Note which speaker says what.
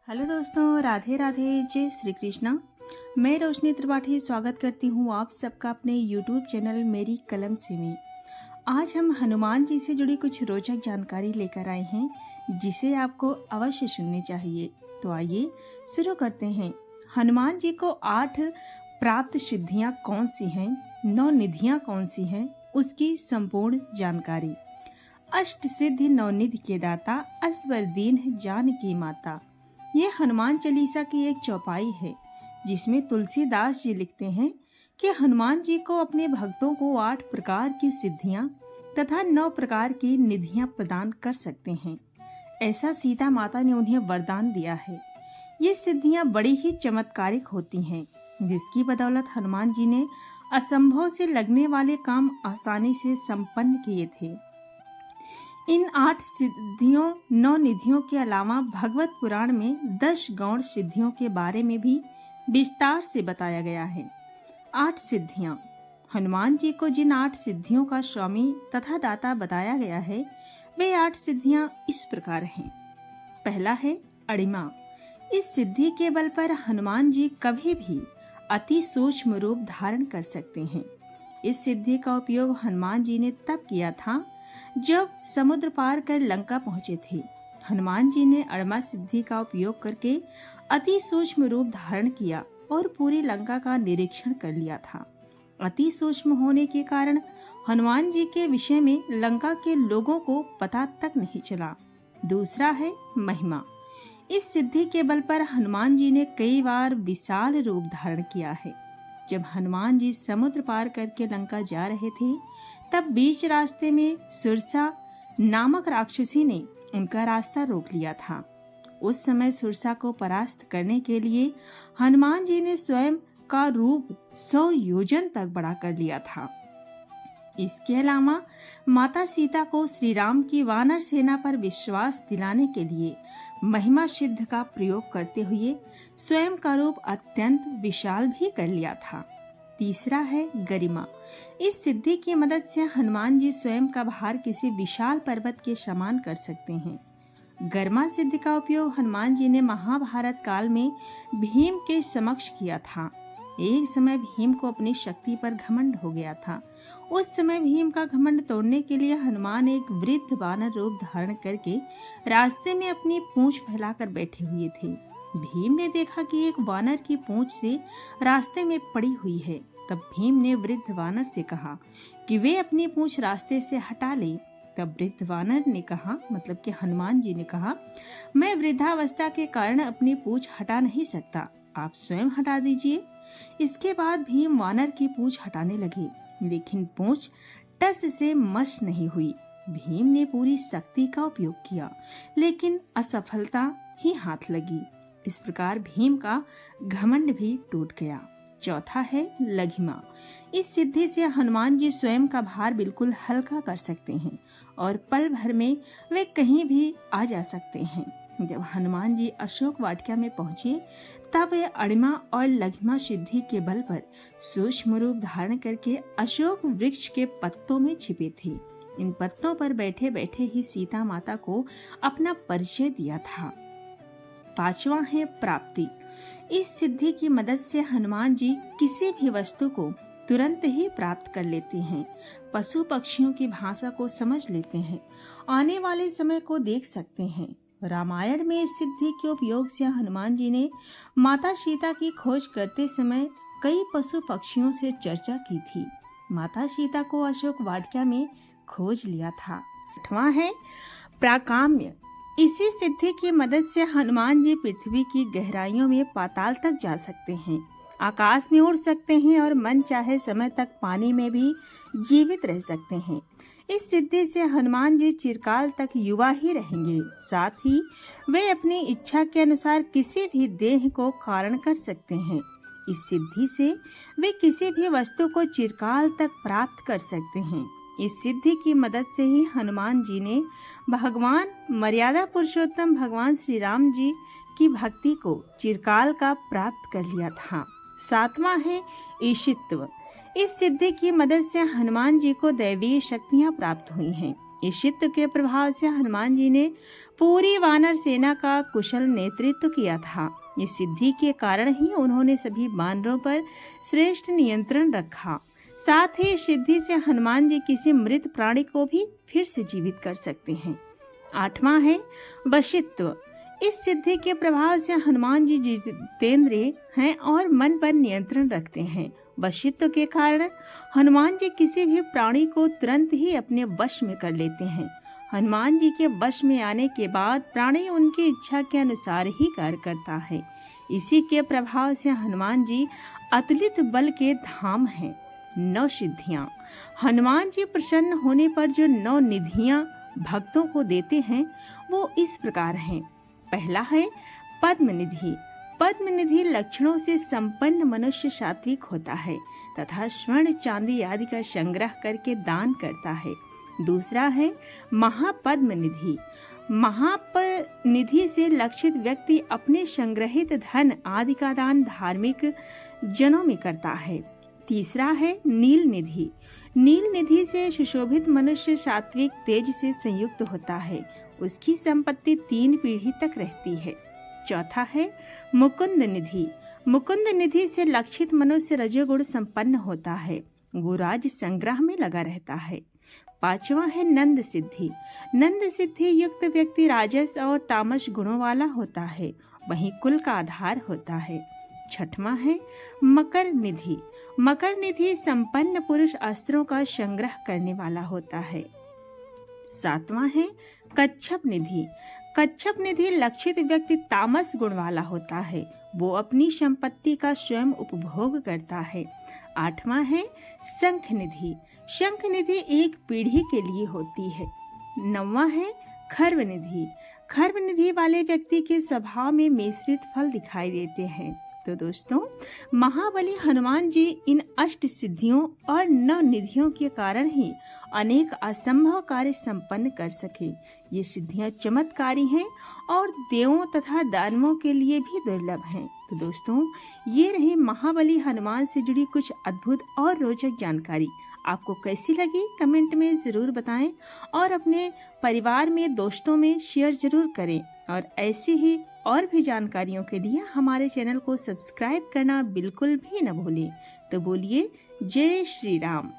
Speaker 1: Hello दोस्तों, राधे राधे, जय श्री कृष्णा। मैं रोशनी त्रिपाठी स्वागत करती हूँ आप सबका अपने यूट्यूब चैनल मेरी कलम से में। आज हम हनुमान जी से जुड़ी कुछ रोचक जानकारी लेकर आए हैं जिसे आपको अवश्य सुननी चाहिए। तो आइए शुरू करते हैं। हनुमान जी को 8 प्राप्त सिद्धियाँ कौन सी हैं, 9 निधियाँ कौन सी हैं, उसकी संपूर्ण जानकारी। अष्ट सिद्धि नवनिधि के दाता, असवर दीन जानकी माता। ये हनुमान चालीसा की एक चौपाई है जिसमें तुलसीदास जी लिखते हैं कि हनुमान जी को अपने भक्तों को 8 प्रकार की सिद्धियां तथा 9 प्रकार की निधियां प्रदान कर सकते हैं। ऐसा सीता माता ने उन्हें वरदान दिया है। ये सिद्धियां बड़ी ही चमत्कारिक होती हैं, जिसकी बदौलत हनुमान जी ने असंभव से लगने वाले काम आसानी से संपन्न किए थे। इन 8 सिद्धियों 9 निधियों के अलावा भगवत पुराण में 10 गौण सिद्धियों के बारे में भी विस्तार से बताया गया है। 8 सिद्धियां। हनुमान जी को जिन 8 सिद्धियों का स्वामी तथा दाता बताया गया है, वे 8 सिद्धियां इस प्रकार हैं। पहला है अणिमा। इस सिद्धि के बल पर हनुमान जी कभी भी अति सूक्ष्म रूप धारण कर सकते हैं। इस सिद्धि का उपयोग हनुमान जी ने तब किया था जब समुद्र पार कर लंका पहुंचे थे। हनुमान जी ने अणिमा सिद्धि का उपयोग करके अति सूक्ष्म रूप धारण किया और पूरी लंका का निरीक्षण कर लिया था। अति सूक्ष्म होने के कारण हनुमान जी के विषय में लंका के लोगों को पता तक नहीं चला। दूसरा है महिमा। इस सिद्धि के बल पर हनुमान जी ने कई बार विशाल रूप धारण किया है। जब हनुमान जी समुद्र पार करके लंका जा रहे थे, तब बीच रास्ते में सुरसा नामक राक्षसी ने उनका रास्ता रोक लिया था। उस समय सुरसा को परास्त करने के लिए हनुमान जी ने स्वयं का रूप 100 योजन तक बड़ा कर लिया था। इसके अलावा माता सीता को श्री राम की वानर सेना पर विश्वास दिलाने के लिए महिमा सिद्ध का प्रयोग करते हुए स्वयं का रूप अत्यंत विशाल भी कर लिया था। तीसरा है गरिमा। इस सिद्धि की मदद से हनुमान जी स्वयं का भार किसी विशाल पर्वत के समान कर सकते हैं। गरिमा सिद्धि का उपयोग हनुमान जी ने महाभारत काल में भीम के समक्ष किया था। एक समय भीम को अपनी शक्ति पर घमंड हो गया था। उस समय भीम का घमंड तोड़ने के लिए हनुमान एक वृद्ध वानर रूप धारण करके रास्ते में अपनी पूंछ फैलाकर बैठे हुए थे। भीम ने देखा कि एक वानर की पूंछ से रास्ते में पड़ी हुई है। तब भीम ने वृद्ध वानर से कहा कि वे अपनी पूंछ रास्ते से हटा ले। तब वृद्ध वानर ने कहा, मतलब कि हनुमान जी ने कहा, मैं वृद्धावस्था के कारण अपनी पूंछ हटा नहीं सकता, आप स्वयं हटा दीजिए। इसके बाद भीम वानर की पूंछ हटाने लगे, लेकिन पूंछ टस से मस नहीं हुई। भीम ने पूरी शक्ति का उपयोग किया, लेकिन असफलता ही हाथ लगी। इस प्रकार भीम का घमंड भी टूट गया। चौथा है लघिमा। इस सिद्धि से हनुमान जी स्वयं का भार बिल्कुल हल्का कर सकते हैं और पल भर में वे कहीं भी आ जा सकते हैं। जब हनुमान जी अशोक वाटिका में पहुंचे, तब वे अणिमा और लघिमा सिद्धि के बल पर सूक्ष्म रूप धारण करके अशोक वृक्ष के पत्तों में छिपे थे। इन पत्तों पर बैठे बैठे ही सीता माता को अपना परिचय दिया था। पांचवा है प्राप्ति। इस सिद्धि की मदद से हनुमान जी किसी भी वस्तु को तुरंत ही प्राप्त कर लेते हैं। पशु पक्षियों की भाषा को समझ लेते हैं, आने वाले समय को देख सकते हैं। रामायण में इस सिद्धि के उपयोग से हनुमान जी ने माता सीता की खोज करते समय कई पशु पक्षियों से चर्चा की थी। माता सीता को अशोक वाटिका में खोज लिया था। आठवां है प्राकाम्य। इसी सिद्धि की मदद से हनुमान जी पृथ्वी की गहराइयों में पाताल तक जा सकते हैं, आकाश में उड़ सकते हैं और मन चाहे समय तक पानी में भी जीवित रह सकते हैं। इस सिद्धि से हनुमान जी चिरकाल तक युवा ही रहेंगे। साथ ही वे अपनी इच्छा के अनुसार किसी भी देह को कारण कर सकते हैं। इस सिद्धि से वे किसी भी वस्तु को चिरकाल तक प्राप्त कर सकते हैं। इस सिद्धि की मदद से ही हनुमान जी ने भगवान मर्यादा पुरुषोत्तम भगवान श्री राम जी की भक्ति को चिरकाल का प्राप्त कर लिया था। सातवां है ईशित्व। इस सिद्धि की मदद से हनुमान जी को दैवीय शक्तियां प्राप्त हुई हैं। इस सिद्ध के प्रभाव से हनुमान जी ने पूरी वानर सेना का कुशल नेतृत्व किया था। इस सिद्धि के कारण ही उन्होंने सभी वानरों पर श्रेष्ठ नियंत्रण रखा। साथ ही इस सिद्धि से हनुमान जी किसी मृत प्राणी को भी फिर से जीवित कर सकते हैं। 8वां है वशित्व। इस सिद्धि के प्रभाव से हनुमान जी जितेंद्रिय हैं और मन पर नियंत्रण रखते हैं। वशित्व के कारण हनुमान जी किसी भी प्राणी को तुरंत ही अपने वश में कर लेते हैं। हनुमान जी के वश में आने के बाद प्राणी उनकी इच्छा के अनुसार ही कार्य करता है। इसी के प्रभाव से हनुमान जी अतुलित बल के धाम हैं। 9 सिद्धियां। हनुमान जी प्रसन्न होने पर जो 9 निधियां भक्तों को देते हैं वो इस प्रकार हैं। पहला है पद्म निधि। पद्म निधि लक्षणों से संपन्न मनुष्य सात्विक होता है तथा स्वर्ण चांदी आदि का संग्रह करके दान करता है। दूसरा है महापद्म निधि। महापनिधि से लक्षित व्यक्ति अपने संग्रहित धन आदि का दान धार्मिक जनों में करता है। तीसरा है नील निधि। नील निधि से सुशोभित मनुष्य सात्विक तेज से संयुक्त होता है। उसकी संपत्ति 3 पीढ़ी तक रहती है। चौथा है मुकुंद निधि। मुकुंद निधि से लक्षित मनुष्य रजोगुण संपन्न होता है। वो राज संग्रह में लगा रहता है। 5वां है नंद सिद्धि। नंद सिद्धि युक्त व्यक्ति राजस और तामस गुणों वाला होता है, वहीं कुल का आधार होता है। 6वां है मकर निधि। मकर निधि संपन्न पुरुष अस्त्रों का संग्रह करने वाला होता है। 7वां है कच्छप निधि। कच्छप निधि लक्षित व्यक्ति तामस गुण वाला होता है, वो अपनी संपत्ति का स्वयं उपभोग करता है। 8वां है शंख निधि। शंख निधि 1 पीढ़ी के लिए होती है। 9वां है खर्व निधि। खर्व निधि वाले व्यक्ति के स्वभाव में मिश्रित फल दिखाई देते हैं। तो दोस्तों, महाबली हनुमान जी इन 8 सिद्धियों और 9 निधियों के कारण ही अनेक असंभव कार्य संपन्न कर सके। ये सिद्धियां चमत्कारी हैं और देवों तथा दानवों के लिए भी दुर्लभ हैं। तो दोस्तों, ये रही महाबली हनुमान से जुड़ी कुछ अद्भुत और रोचक जानकारी। आपको कैसी लगी कमेंट में ज़रूर बताएं और अपने परिवार में, दोस्तों में शेयर ज़रूर करें। और ऐसी ही और भी जानकारियों के लिए हमारे चैनल को सब्सक्राइब करना बिल्कुल भी न भूलें। तो बोलिए जय श्री राम।